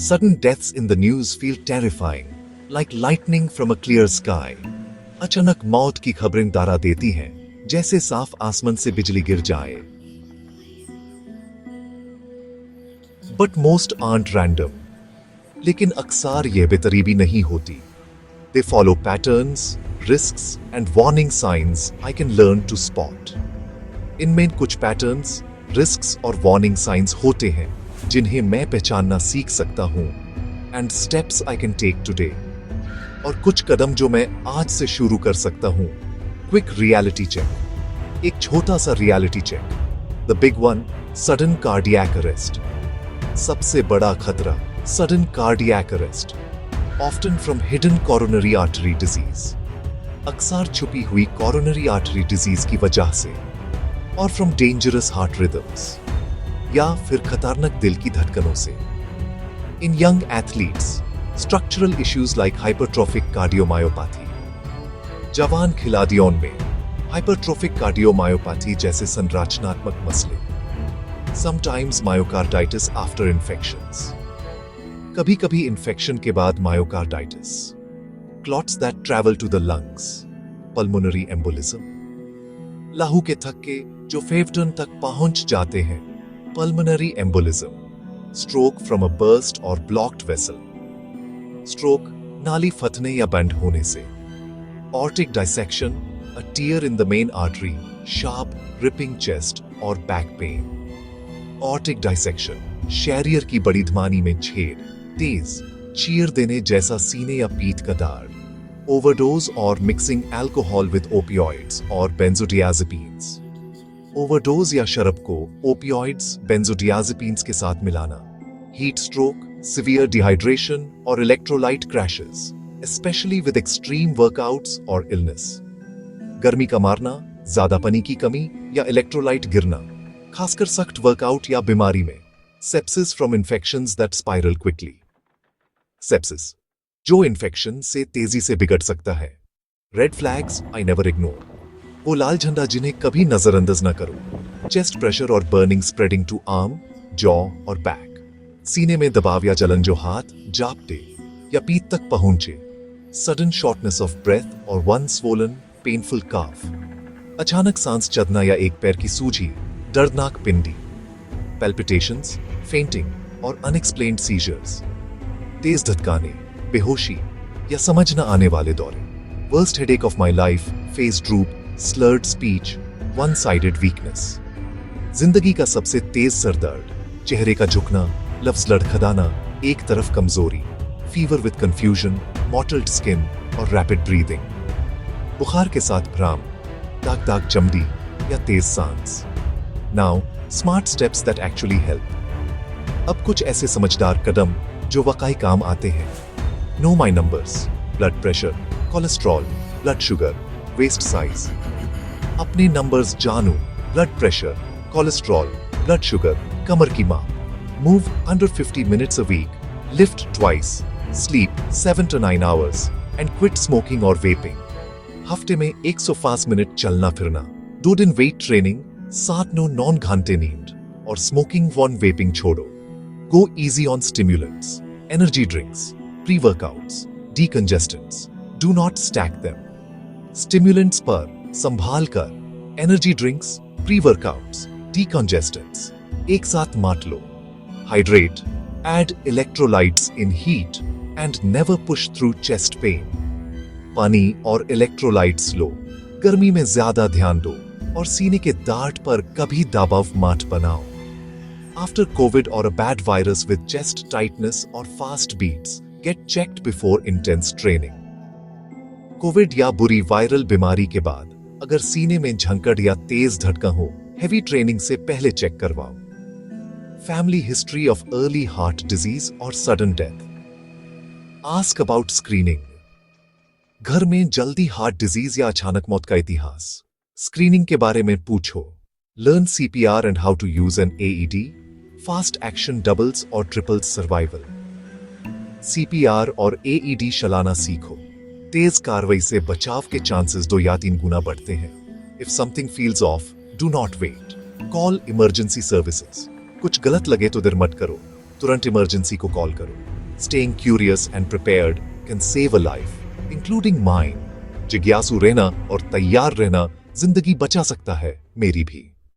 Sudden deaths in the news feel terrifying, like lightning from a clear sky. अचानक मौत की खबरें डरा देती हैं, जैसे साफ आसमान से बिजली गिर जाए. But most aren't random. लेकिन अक्सर ये बेतरतीबी नहीं होती. They follow patterns, risks, and warning signs I can learn to spot. इनमें कुछ पैटर्न्स, रिस्क्स और वार्निंग साइंस होते हैं जिन्हें मैं पहचानना सीख सकता हूं, and steps I can take today. और कुछ कदम जो मैं आज से शुरू कर सकता हूं. Quick reality check. एक छोटा सा reality check. The big one, sudden cardiac arrest. सबसे बड़ा खतरा, sudden cardiac arrest, often from hidden coronary artery disease. अक्सर छुपी हुई कोरोनरी आर्टरी डिजीज की वजह से, और फ्रॉम डेंजरस हार्ट रिदम्स, या फिर खतरनाक दिल की धड़कनों से. In young athletes, structural issues like hypertrophic cardiomyopathy. जवान खिलाड़ियों में हाइपरट्रोफिक कार्डियोमायोपैथी जैसे संरचनात्मक मसले. Sometimes myocarditis after infections. कभी कभी इन्फेक्शन के बाद myocarditis. Clots that travel to the lungs. Pulmonary embolism. लहू के थक्के जो फेफड़ों तक पहुंच जाते हैं. Pulmonary embolism. Stroke from a burst or blocked vessel. Stroke नाली फटने या बंद होने से. Aortic dissection, a tear in the main artery, sharp ripping chest और बैक पेन. ऑर्टिक डाइसेक्शन, शरीर की बड़ी धमनी में छेद, तेज चीर देने जैसा सीने या पीठ का दर्द. ओवरडोज और मिक्सिंग अल्कोहल विद ओपियोइड्स और बेंजोडियाजेपिन्स. ओवरडोज या शराब को ओपियोइड्स, बेंजोडियाजेपिन्स के साथ मिलाना. हीट स्ट्रोक, सिवियर डिहाइड्रेशन और electrolyte crashes, specially with extreme workouts और इलनेस. गर्मी का मारना, ज्यादा पानी की कमी या इलेक्ट्रोलाइट गिरना, खासकर सख्त वर्कआउट या बीमारी में. Sepsis from infections that spiral quickly. Sepsis, जो इन्फेक्शन से तेजी से बिगड़ सकता है. Red flags I never ignore. वो लाल झंडा जिन्हें कभी नजरअंदाज न करो. चेस्ट प्रेशर और burning spreading to arm, jaw और बैक. सीने में दबाव या जलन जो हाथ, जापटे या पीठ तक पहुंचे. सडन शॉर्टनेस ऑफ ब्रेथ और वन स्वोलन पेनफुल काफ. अचानक सांस चढ़ना या एक पैर की सूजी, दर्दनाक पिंडी. पैल्पिटेशंस, फेंटिंग और अनएक्सप्लेन्ड सीजर्स. तेज धड़कने, बेहोशी या समझ न आने वाले दौरे. Worst headache of my life, face drupe, slurred speech, one sided weakness. जिंदगी का सबसे तेज सर दर्द, चेहरे का झुकना, लफ्ज लड़खड़ाना, एक तरफ कमजोरी, fever with confusion, mottled skin और रैपिड ब्रीदिंग. बुखार के साथ भ्राम, दाग दाग चमड़ी या तेज सांस. Now smart steps that actually help. अब कुछ ऐसे समझदार कदम जो वाकई काम आते हैं. Know my numbers. Blood pressure, cholesterol, blood sugar, waist size. अपने नंबर्स जानो. Blood pressure, cholesterol, blood sugar, कमर की माप. Move under 50 minutes a week. Lift twice. Sleep 7 to 9 hours. And quit smoking or vaping. हफ्ते में 105 minute चलना फिरना. 2 दिन वेट ट्रेनिंग, 7-9 घंटे नींद और स्मोकिंग वन वेपिंग छोड़ो. Go easy on stimulants, energy drinks, pre-workouts, decongestants. Do not stack them. Stimulants पर संभाल कर. Energy drinks, pre-workouts, decongestants एक साथ माट लो. Hydrate, add electrolytes in heat and never push through chest pain. पानी और electrolytes लो. गर्मी में ज्यादा ध्यान दो और सीने के दाढ़ पर कभी दबाव मत बनाओ. After COVID or a bad virus with chest tightness or fast beats, get checked before intense training. Covid या बुरी वायरल बीमारी के बाद अगर सीने में झंकड़ या तेज धड़कन हो, हेवी ट्रेनिंग से पहले चेक करवाओ. Family history of early heart disease और sudden death. Ask about screening. घर में जल्दी हार्ट डिजीज या अचानक मौत का इतिहास. स्क्रीनिंग के बारे में पूछो. Learn CPR and how to use an AED. Fast action doubles और ट्रिपल्स सर्वाइवल. CPR और AED चलाना सीखो. तेज कार्रवाई से बचाव के चांसेस 2 या 3 गुना बढ़ते हैं. If something feels off, do not wait. Call emergency services. कुछ गलत लगे तो देर मत करो, तुरंत इमरजेंसी को कॉल करो. Staying curious and prepared can save a life, including mine. जिज्ञासु रहना और तैयार रहना जिंदगी बचा सकता है, मेरी भी।